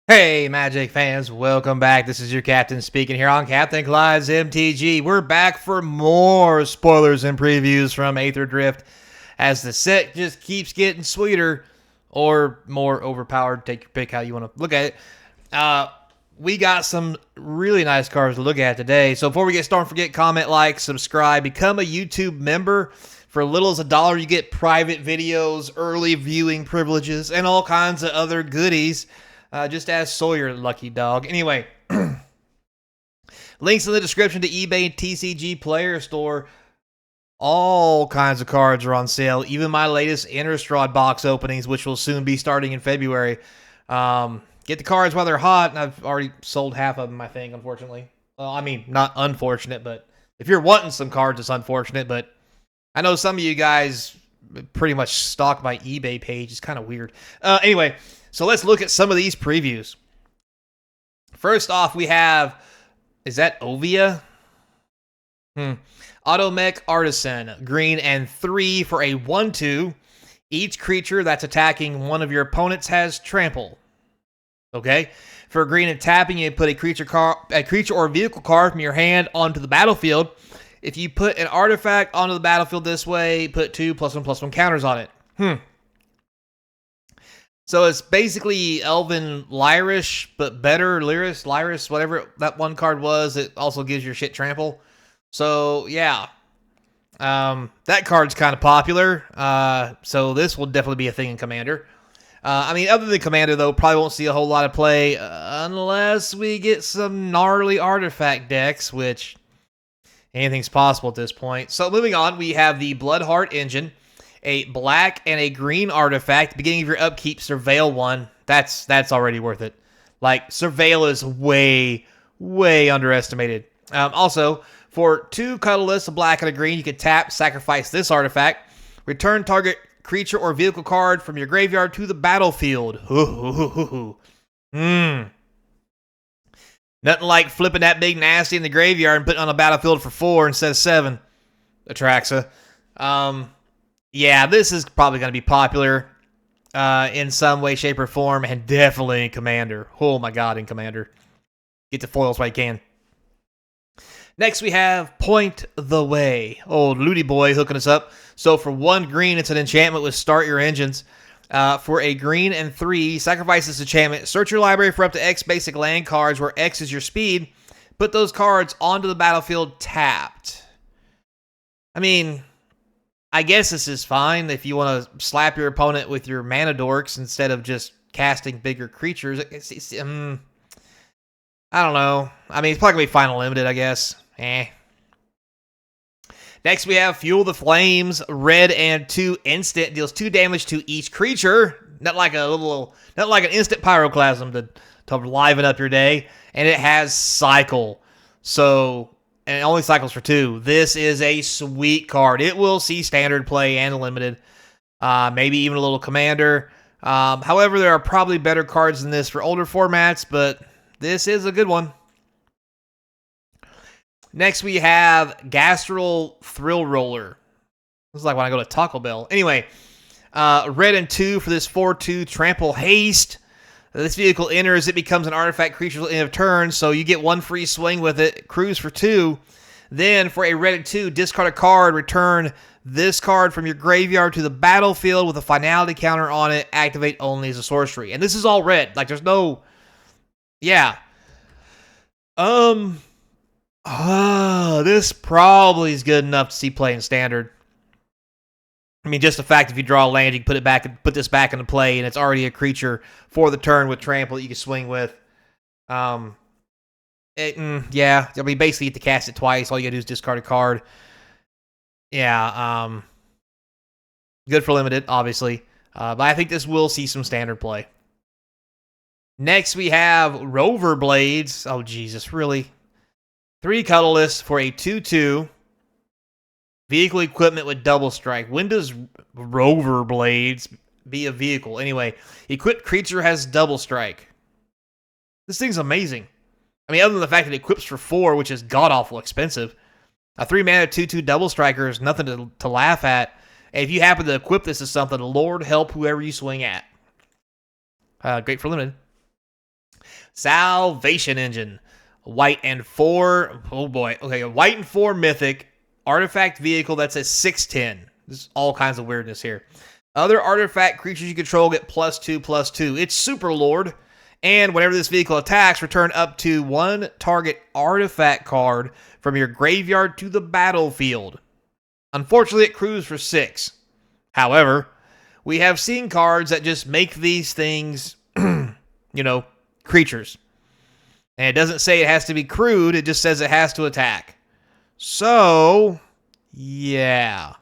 Hey, Magic fans, welcome back. This is your captain speaking here on CapnclydesMTG. We're back for more spoilers and previews from Aetherdrift as the set just keeps getting sweeter or more overpowered. Take your pick how you want to look at it. We got some really nice cards to look at today. So before we get started, don't forget, comment, like, subscribe, become a YouTube member. For as little as $1, you get private videos, early viewing privileges, and all kinds of other goodies. Just ask Sawyer, lucky dog. Anyway, links in the description to eBay and TCG Player Store. All kinds of cards are on sale. Even my latest Innistrad box openings, which will soon be starting in February. Get the cards while they're hot, and I've already sold half of them, I think, unfortunately. Well, I mean, not unfortunate, but if you're wanting some cards, it's unfortunate. But I know some of you guys pretty much stalk my eBay page. It's kind of weird. Anyway, so let's look at some of these previews. First off, we have, is that Ovia? Automech Artisan, green and 3 for a 1/2. Each creature that's attacking one of your opponents has trample. Okay? For green and tapping, you put a creature or vehicle card from your hand onto the battlefield. If you put an artifact onto the battlefield this way, put 2 +1/+1 counters on it. So it's basically Elven Lyrish, but better. Lyris, whatever that one card was. It also gives your shit trample. So, yeah. That card's kind of popular. So this will definitely be a thing in Commander. I mean, other than Commander, though, probably won't see a whole lot of play unless we get some gnarly artifact decks, which anything's possible at this point. So moving on, we have the Bloodheart Engine. A black and a green artifact. Beginning of your upkeep, Surveil 1. That's already worth it. Like, Surveil is way, way underestimated. Also, for 2 colorless, a black and a green, you can tap, sacrifice this artifact. Return target creature or vehicle card from your graveyard to the battlefield. Nothing like flipping that big nasty in the graveyard and putting on a battlefield for 4 instead of 7. Atraxa. Yeah, this is probably going to be popular in some way, shape, or form, and definitely in Commander. Oh my god, in Commander. Get the foils while you can. Next, we have Point the Way. Old Looty Boy hooking us up. So for 1 green, it's an enchantment with Start Your Engines. For a green and 3, sacrifice this enchantment. Search your library for up to X basic land cards, where X is your speed. Put those cards onto the battlefield tapped. I mean, I guess this is fine if you want to slap your opponent with your mana dorks instead of just casting bigger creatures. I don't know. I mean, it's probably going to be final limited, I guess. Next, we have Fuel the Flames, red and 2 instant, deals 2 damage to each creature. Not like an instant pyroclasm to liven up your day. And it has cycle. So, and it only cycles for 2. This is a sweet card. It will see standard play and limited. Maybe even a little Commander. However, there are probably better cards than this for older formats, but this is a good one. Next, we have Gastral Thrill Roller. This is like when I go to Taco Bell. Anyway, red and 2 for this 4/2 Trample Haste. This vehicle enters, it becomes an artifact creature at the end of turn, so you get 1 free swing with it, cruise for 2. Then, for a red and 2, discard a card, return this card from your graveyard to the battlefield with a finality counter on it, activate only as a sorcery. And this is all red. Like, there's no... Yeah. This probably is good enough to see play in Standard. I mean, just the fact if you draw a land, you can put this back into play, and it's already a creature for the turn with trample that you can swing with. Yeah, I mean, basically you have to cast it twice. All you gotta do is discard a card. Yeah, good for limited, obviously. But I think this will see some standard play. Next, we have Rover Blades. Oh, Jesus, really? 3 colorless for a 2/2. Vehicle equipment with double strike. When does Rover Blades be a vehicle? Anyway, equipped creature has double strike. This thing's amazing. I mean, other than the fact that it equips for 4, which is god-awful expensive. A 3-mana 2/2 double striker is nothing to laugh at. And if you happen to equip this as something, Lord help whoever you swing at. Great for limited. Salvation Engine. White and 4. Oh boy. Okay, a white and 4 mythic artifact vehicle that's a 6/10. There's all kinds of weirdness here. Other artifact creatures you control get +2/+2. It's Super Lord. And whenever this vehicle attacks, return up to 1 target artifact card from your graveyard to the battlefield. Unfortunately, it crews for 6. However, we have seen cards that just make these things, creatures. And it doesn't say it has to be crewed, it just says it has to attack. So, yeah.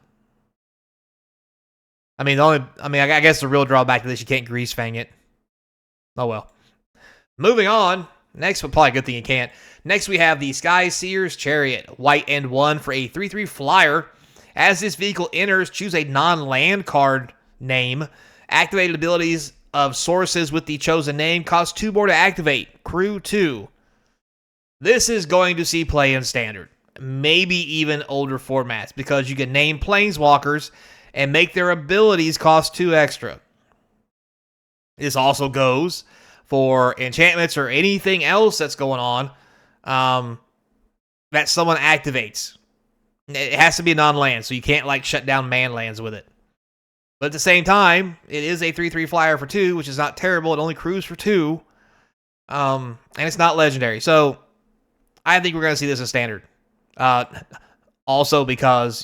I guess the real drawback to this, you can't grease fang it. Oh well. Moving on. Next, but probably a good thing you can't. Next, we have the Sky Seer's Chariot. White and 1 for a 3/3 flyer. As this vehicle enters, choose a non-land card name. Activated abilities of sources with the chosen name cost 2 more to activate. Crew 2. This is going to see play in Standard. Maybe even older formats, because you can name Planeswalkers and make their abilities cost 2 extra. This also goes for enchantments or anything else that's going on that someone activates. It has to be non-land, so you can't shut down man lands with it. But at the same time, it is a 3/3 flyer for 2, which is not terrible. It only crews for 2. And it's not legendary. So I think we're going to see this as Standard. Also because,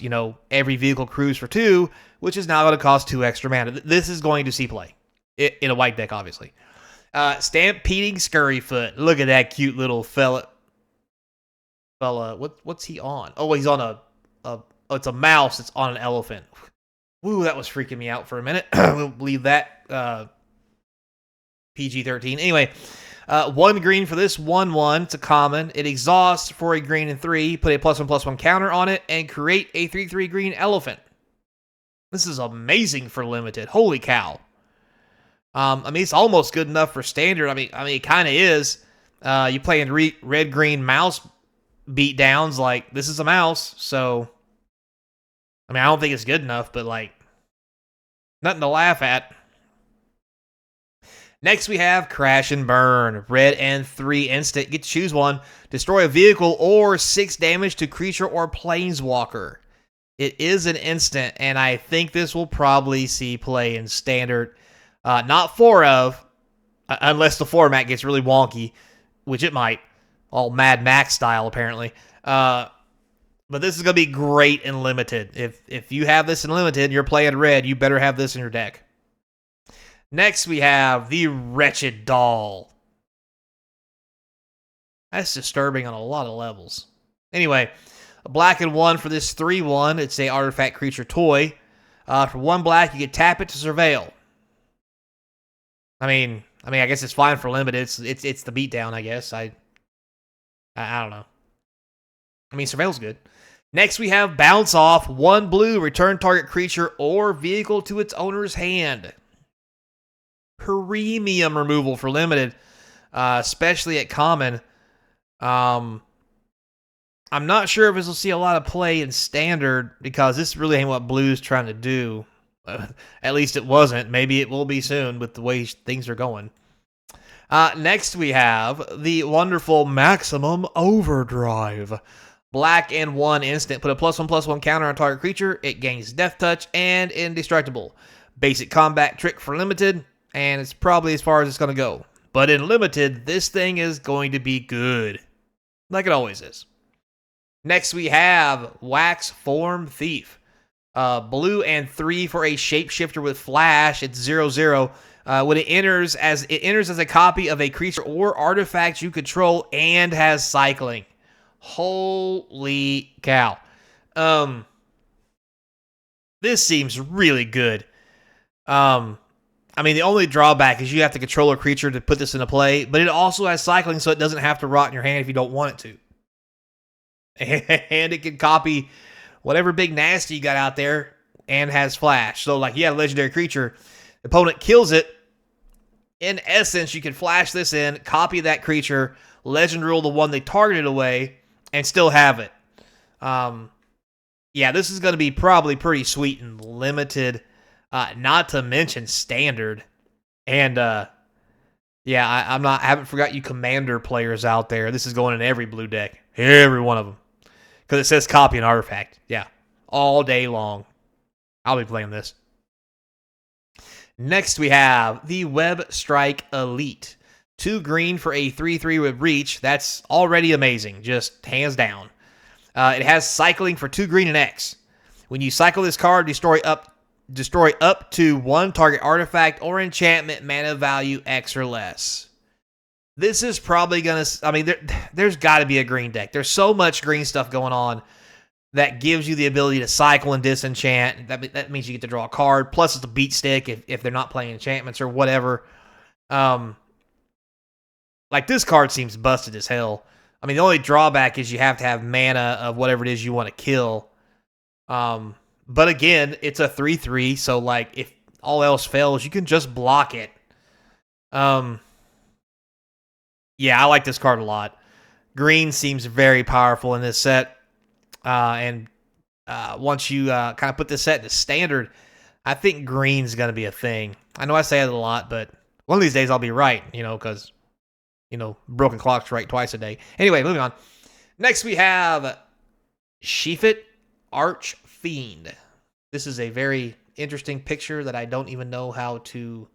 every vehicle crews for 2, which is now going to cost 2 extra mana. This is going to see play. In a white deck, obviously. Stampeding Scurryfoot. Look at that cute little fella. What's he on? Oh, he's on it's a mouse that's on an elephant. Woo, that was freaking me out for a minute. We'll leave that PG-13. Anyway, 1 green for this 1/1. It's a common. It exhausts for a green and 3. Put a +1/+1 counter on it and create a 3/3 green elephant. This is amazing for limited. Holy cow. It's almost good enough for Standard. It kind of is. You play in red-green mouse beatdowns. This is a mouse, so I don't think it's good enough, but nothing to laugh at. Next, we have Crash and Burn. Red and 3 instant. Get to choose one. Destroy a vehicle or 6 damage to creature or planeswalker. It is an instant, and I think this will probably see play in Standard. Not 4 of, unless the format gets really wonky, which it might. All Mad Max style, apparently. But this is going to be great in Limited. If you have this in Limited, you're playing red, you better have this in your deck. Next, we have the Wretched Doll. That's disturbing on a lot of levels. Anyway, a black and 1 for this 3/1. It's a artifact creature toy. For 1 black, you can tap it to surveil. I guess it's fine for limited. It's the beatdown, I guess. I don't know. Surveil's good. Next, we have Bounce Off. 1 blue, return target creature or vehicle to its owner's hand. Premium removal for limited, especially at common. I'm not sure if this will see a lot of play in Standard, because this really ain't what blue's trying to do. At least it wasn't. Maybe it will be soon with the way things are going. Next, we have the wonderful Maximum Overdrive. Black and 1 instant. Put a +1/+1 counter on target creature. It gains Death Touch and Indestructible. Basic combat trick for limited, and it's probably as far as it's going to go. But in limited, this thing is going to be good. Like it always is. Next, we have Wax Form Thief. Blue and 3 for a shapeshifter with flash. It's 0/0. When it enters as a copy of a creature or artifact you control and has cycling. Holy cow. This seems really good. The only drawback is you have to control a creature to put this into play, but it also has cycling, so it doesn't have to rot in your hand if you don't want it to. And it can copy whatever big nasty you got out there and has flash. So, legendary creature, the opponent kills it. In essence, you can flash this in, copy that creature, legend rule the one they targeted away, and still have it. This is going to be probably pretty sweet and limited, not to mention Standard. And Yeah, I haven't forgot you Commander players out there. This is going in every blue deck. Every one of them. Because it says copy an artifact. Yeah. All day long. I'll be playing this. Next, we have the Web Strike Elite. 2 green for a 3/3 with reach. That's already amazing. Just hands down. It has cycling for 2 green and X. When you cycle this card, destroy up to 1 target artifact or enchantment mana value X or less. This is probably going to... I mean, there's got to be a green deck. There's so much green stuff going on that gives you the ability to cycle and disenchant. That means you get to draw a card. Plus, it's a beat stick if they're not playing enchantments or whatever. Like, this card seems busted as hell. I mean, the only drawback is you have to have mana of whatever it is you want to kill. But again, it's a 3/3, so like if all else fails, you can just block it. Yeah, I like this card a lot. Green seems very powerful in this set. And once you kind of put this set to standard, I think green's going to be a thing. I know I say it a lot, but one of these days I'll be right, because, broken clocks right twice a day. Anyway, moving on. Next we have Sheafit Archfiend. This is a very interesting picture that I don't even know how to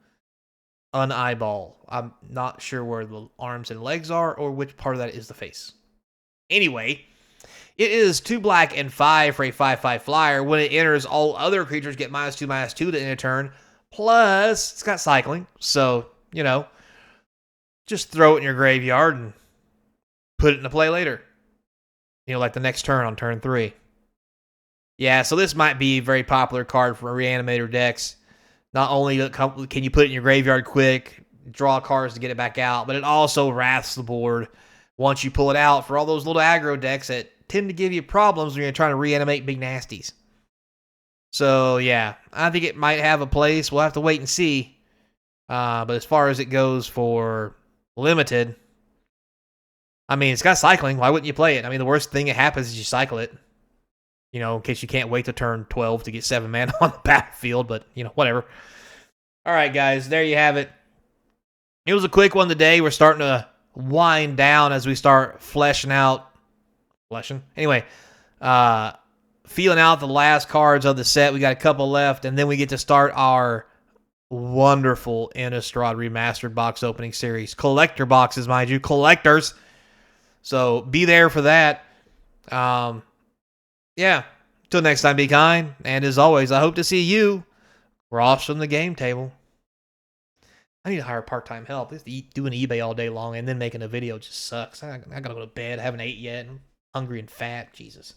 un-eyeball. I'm not sure where the arms and legs are or which part of that is the face. Anyway, it is 2 black and 5 for a 5/5 flyer. When it enters, all other creatures get -2/-2 to end a turn. Plus, it's got cycling. So, just throw it in your graveyard and put it into play later. Like the next turn on turn 3. Yeah, so this might be a very popular card for Reanimator decks. Not only can you put it in your graveyard quick, draw cards to get it back out, but it also wraths the board once you pull it out for all those little aggro decks that tend to give you problems when you're trying to reanimate big nasties. So, yeah, I think it might have a place. We'll have to wait and see. But as far as it goes for limited, I mean, it's got cycling. Why wouldn't you play it? I mean, the worst thing that happens is you cycle it. In case you can't wait to turn 12 to get 7 mana on the battlefield, but, whatever. All right, guys, there you have it. It was a quick one today. We're starting to wind down as we start fleshing out. Anyway, feeling out the last cards of the set. We got a couple left, and then we get to start our wonderful Innistrad Remastered box opening series. Collector boxes, mind you. Collectors. So be there for that. Yeah. Till next time, be kind. And as always, I hope to see you across from the game table. I need to hire part-time help. Doing eBay all day long and then making a video just sucks. I gotta go to bed. I haven't ate yet. I'm hungry and fat. Jesus.